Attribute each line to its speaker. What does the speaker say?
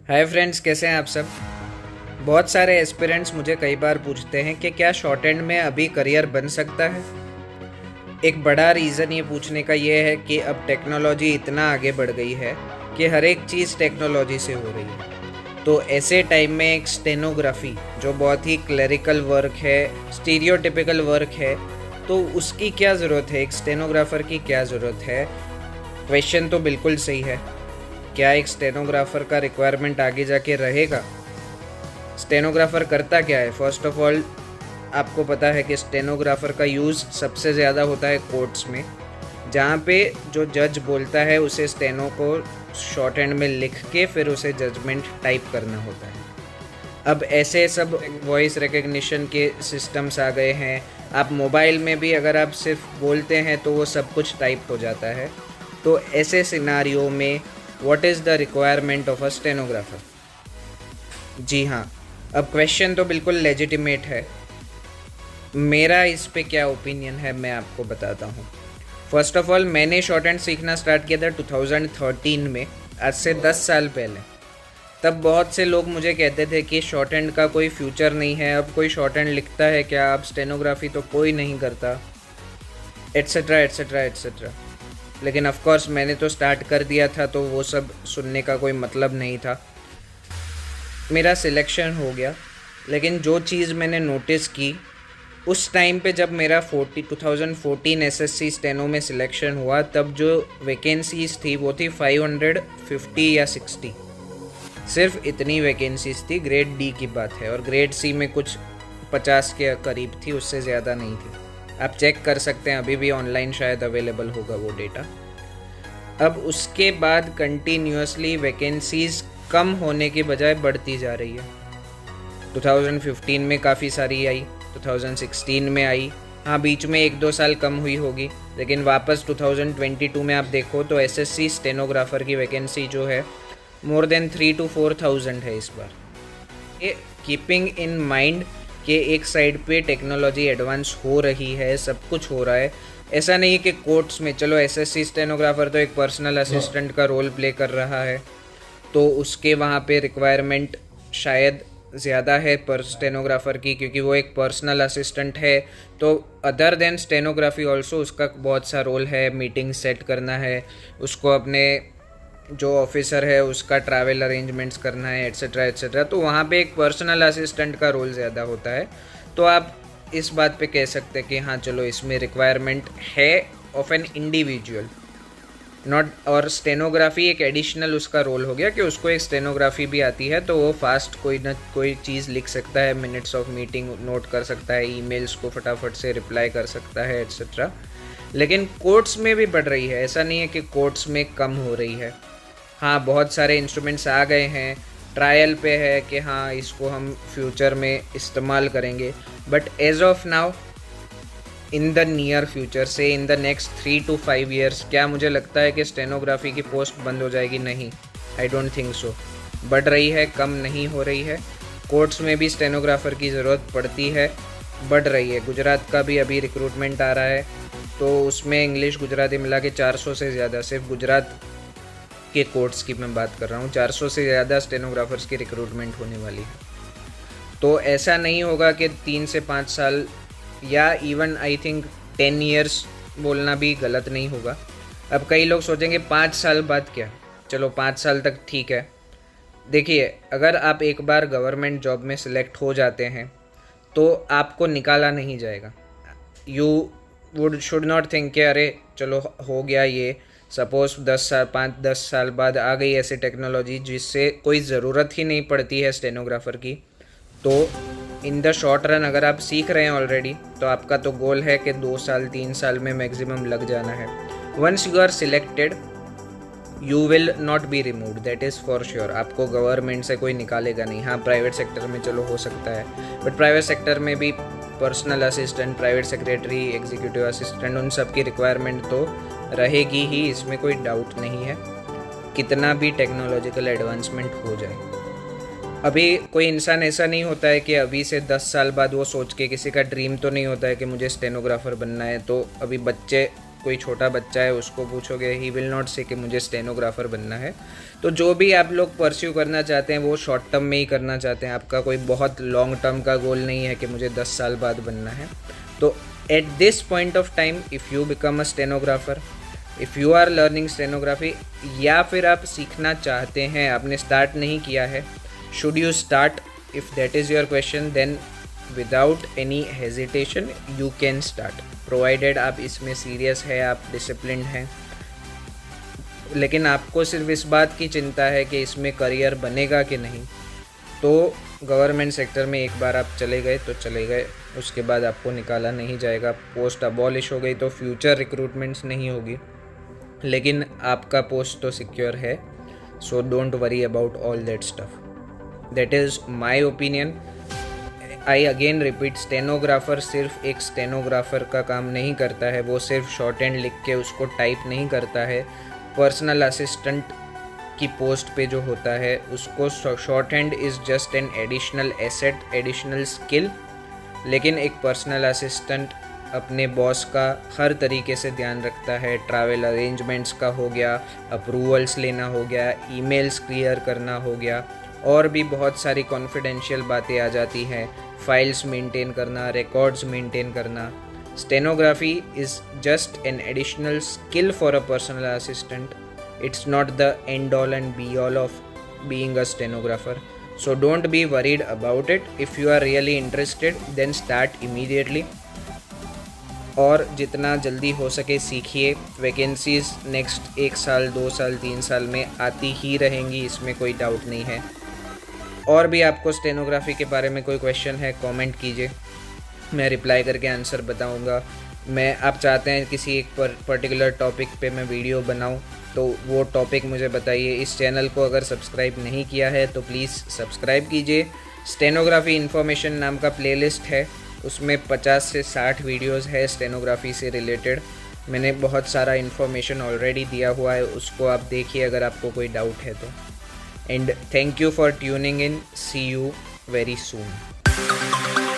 Speaker 1: Hi friends, कैसे हैं आप सब। बहुत सारे एस्पिरेंट्स मुझे कई बार पूछते हैं कि क्या शॉर्ट एंड में अभी करियर बन सकता है। एक बड़ा रीज़न ये पूछने का ये है कि अब टेक्नोलॉजी इतना आगे बढ़ गई है कि हर एक चीज़ टेक्नोलॉजी से हो रही है। तो ऐसे टाइम में एक स्टेनोग्राफी जो बहुत ही क्लरिकल वर्क है, स्टीरियोटिपिकल वर्क है, तो उसकी क्या ज़रूरत है, एक स्टेनोग्राफर की क्या ज़रूरत है। क्वेश्चन तो बिल्कुल सही है। क्या एक स्टेनोग्राफर का रिक्वायरमेंट आगे जाके रहेगा? स्टेनोग्राफर करता क्या है? फर्स्ट ऑफ ऑल आपको पता है कि स्टेनोग्राफर का यूज़ सबसे ज़्यादा होता है कोर्ट्स में, जहाँ पे जो जज बोलता है उसे स्टेनो को शॉर्ट हैंड में लिख के फिर उसे जजमेंट टाइप करना होता है। अब ऐसे सब वॉइस रिकग्निशन के सिस्टम्स आ गए हैं। आप मोबाइल में भी अगर आप सिर्फ बोलते हैं तो वो सब कुछ टाइप हो जाता है। तो ऐसे सिनारियो में what is the requirement of a stenographer? जी हाँ, अब क्वेश्चन तो बिल्कुल लेजिटिमेट है। मेरा इस पे क्या ओपिनियन है मैं आपको बताता हूँ। फर्स्ट ऑफ ऑल मैंने शॉर्ट हैंड सीखना स्टार्ट किया था 2013 में, आज से 10 साल पहले। तब बहुत से लोग मुझे कहते थे कि शॉर्ट हैंड का कोई फ्यूचर नहीं है, अब कोई शॉर्ट हैंड लिखता है क्या, अब स्टेनोग्राफी तो कोई नहीं करता, एट्सेट्रा एट्सेट्रा एट्सेट्रा। लेकिन ऑफ कोर्स मैंने तो स्टार्ट कर दिया था, तो वो सब सुनने का कोई मतलब नहीं था। मेरा सिलेक्शन हो गया, लेकिन जो चीज़ मैंने नोटिस की उस टाइम पे जब मेरा 2014 एसएससी स्टेनो में सिलेक्शन हुआ, तब जो वैकेंसीज़ थी वो थी 550 या 60। सिर्फ इतनी वैकेंसीज थी। ग्रेड डी की बात है, और ग्रेड सी में कुछ 50 के करीब थी, उससे ज़्यादा नहीं थी। आप चेक कर सकते हैं, अभी भी ऑनलाइन शायद अवेलेबल होगा वो डेटा। अब उसके बाद कंटिन्यूसली वैकेंसीज कम होने के बजाय बढ़ती जा रही है। 2015 में काफ़ी सारी आई, 2016 में आई, हाँ बीच में 1-2 साल कम हुई होगी, लेकिन वापस 2022 में आप देखो तो एसएससी स्टेनोग्राफर की वैकेंसी जो है मोर देन 3 to 4,000 है इस बार। ये कीपिंग इन माइंड कि एक साइड पे टेक्नोलॉजी एडवांस हो रही है, सब कुछ हो रहा है। ऐसा नहीं कि कोर्ट्स में चलो एसएससी स्टेनोग्राफर तो एक पर्सनल असिस्टेंट का रोल प्ले कर रहा है, तो उसके वहाँ पे रिक्वायरमेंट शायद ज़्यादा है पर स्टेनोग्राफर की, क्योंकि वो एक पर्सनल असिस्टेंट है। तो अदर देन स्टेनोग्राफी ऑल्सो उसका बहुत सा रोल है, मीटिंग सेट करना है, उसको अपने जो ऑफिसर है उसका ट्रैवल अरेंजमेंट्स करना है, एट्सेट्रा एट्सेट्रा। तो वहाँ पे एक पर्सनल असिस्टेंट का रोल ज़्यादा होता है। तो आप इस बात पे कह सकते हैं कि हाँ चलो इसमें रिक्वायरमेंट है ऑफ एन इंडिविजुअल, नॉट, और स्टेनोग्राफी एक एडिशनल उसका रोल हो गया कि उसको एक स्टेनोग्राफी भी आती है, तो वो फास्ट कोई ना कोई चीज़ लिख सकता है, मिनट्स ऑफ मीटिंग नोट कर सकता है, ईमेल्स को फटाफट से रिप्लाई कर सकता है, एट्सेट्रा। लेकिन कोर्ट्स में भी बढ़ रही है, ऐसा नहीं है कि कोर्ट्स में कम हो रही है। हाँ बहुत सारे इंस्ट्रूमेंट्स आ गए हैं, ट्रायल पे है कि हाँ इसको हम फ्यूचर में इस्तेमाल करेंगे, but as of now in the near future से in the next 3 to 5 years क्या मुझे लगता है कि स्टेनोग्राफी की पोस्ट बंद हो जाएगी? नहीं, आई डोंट थिंक सो। बढ़ रही है, कम नहीं हो रही है। कोर्ट्स में भी स्टेनोग्राफर की ज़रूरत पड़ती है, बढ़ रही है। गुजरात का भी अभी रिक्रूटमेंट आ रहा है, तो उसमें इंग्लिश गुजराती मिला के 400 से ज़्यादा, सिर्फ गुजरात के कोर्ट्स की मैं बात कर रहा हूँ, 400 से ज़्यादा स्टेनोग्राफर्स की रिक्रूटमेंट होने वाली है। तो ऐसा नहीं होगा कि 3 से 5 साल या इवन आई थिंक 10 ईयर्स बोलना भी गलत नहीं होगा। अब कई लोग सोचेंगे 5 साल बाद क्या, चलो 5 साल तक ठीक है। देखिए, अगर आप एक बार गवर्नमेंट जॉब में सिलेक्ट हो जाते हैं तो आपको निकाला नहीं जाएगा। You would should not think कि अरे चलो हो गया ये, सपोज 5-10 साल बाद आ गई ऐसी टेक्नोलॉजी जिससे कोई ज़रूरत ही नहीं पड़ती है स्टेनोग्राफर की, तो इन द शॉर्ट रन अगर आप सीख रहे हैं ऑलरेडी, तो आपका तो गोल है कि 2 साल 3 साल में मैक्सिमम लग जाना है। Once you are selected you will not be removed, that is for sure. आपको गवर्नमेंट से कोई निकालेगा नहीं। हाँ प्राइवेट सेक्टर में चलो हो सकता है, बट प्राइवेट सेक्टर में भी personal assistant, private secretary, executive assistant, उन सब की रिक्वायरमेंट तो रहेगी ही, इसमें कोई डाउट नहीं है, कितना भी टेक्नोलॉजिकल एडवांसमेंट हो जाए। अभी कोई इंसान ऐसा नहीं होता है कि अभी से 10 साल बाद वो सोच के, किसी का ड्रीम तो नहीं होता है कि मुझे स्टेनोग्राफर बनना है। तो अभी बच्चे कोई छोटा बच्चा है उसको पूछोगे, ही विल नॉट से कि मुझे स्टेनोग्राफर बनना है। तो जो भी आप लोग परस्यू करना चाहते हैं वो शॉर्ट टर्म में ही करना चाहते हैं, आपका कोई बहुत लॉन्ग टर्म का गोल नहीं है कि मुझे 10 साल बाद बनना है। तो at this point of time if you become a stenographer, if you are learning stenography, या फिर आप सीखना चाहते हैं, आपने स्टार्ट नहीं किया है, should you start? If that is your question, then without any hesitation you can start, provided आप इसमें सीरियस है, आप डिसिप्लिन हैं। लेकिन आपको सिर्फ इस बात की चिंता है कि इसमें करियर बनेगा कि नहीं, तो गवर्नमेंट सेक्टर में एक बार आप चले गए तो चले गए, उसके बाद आपको निकाला नहीं जाएगा। पोस्ट अबॉलिश हो गई तो फ्यूचर रिक्रूटमेंट्स नहीं होगी, लेकिन आपका पोस्ट तो सिक्योर है। So don't worry about all that stuff. That is my opinion. I again repeat, stenographer सिर्फ एक स्टेनोग्राफर का काम नहीं करता है, वो सिर्फ शॉर्ट हैंड लिख के उसको टाइप नहीं करता है। पर्सनल असिस्टेंट की पोस्ट पे जो होता है उसको short hand is just an additional asset, additional skill. लेकिन एक पर्सनल असिस्टेंट अपने बॉस का हर तरीके से ध्यान रखता है। ट्रैवल अरेंजमेंट्स का हो गया, अप्रूवल्स लेना हो गया, ईमेल्स क्लियर करना हो गया, और भी बहुत सारी कॉन्फिडेंशियल बातें आ जाती हैं, फाइल्स मेंटेन करना, रिकॉर्ड्स मेंटेन करना। Stenography is just an additional skill for a personal assistant. It's not the end all and be all of being a stenographer. So don't be worried about it. If you are really interested, then start immediately. और जितना जल्दी हो सके सीखिए। Vacancies next 1 साल 2 साल 3 साल में आती ही रहेंगी, इसमें कोई डाउट नहीं है। और भी आपको स्टेनोग्राफी के बारे में कोई क्वेश्चन है, कमेंट कीजिए, मैं रिप्लाई करके आंसर बताऊंगा। आप चाहते हैं किसी एक पर्टिकुलर टॉपिक पे मैं वीडियो बनाऊं, तो वो टॉपिक मुझे बताइए। इस चैनल को अगर सब्सक्राइब नहीं किया है तो प्लीज़ सब्सक्राइब कीजिए। स्टेनोग्राफी इन्फॉर्मेशन नाम का प्लेलिस्ट है, उसमें 50 से 60 वीडियोस है स्टेनोग्राफी से रिलेटेड। मैंने बहुत सारा इन्फॉर्मेशन ऑलरेडी दिया हुआ है, उसको आप देखिए अगर आपको कोई डाउट है तो। And thank you for tuning in, see you very soon.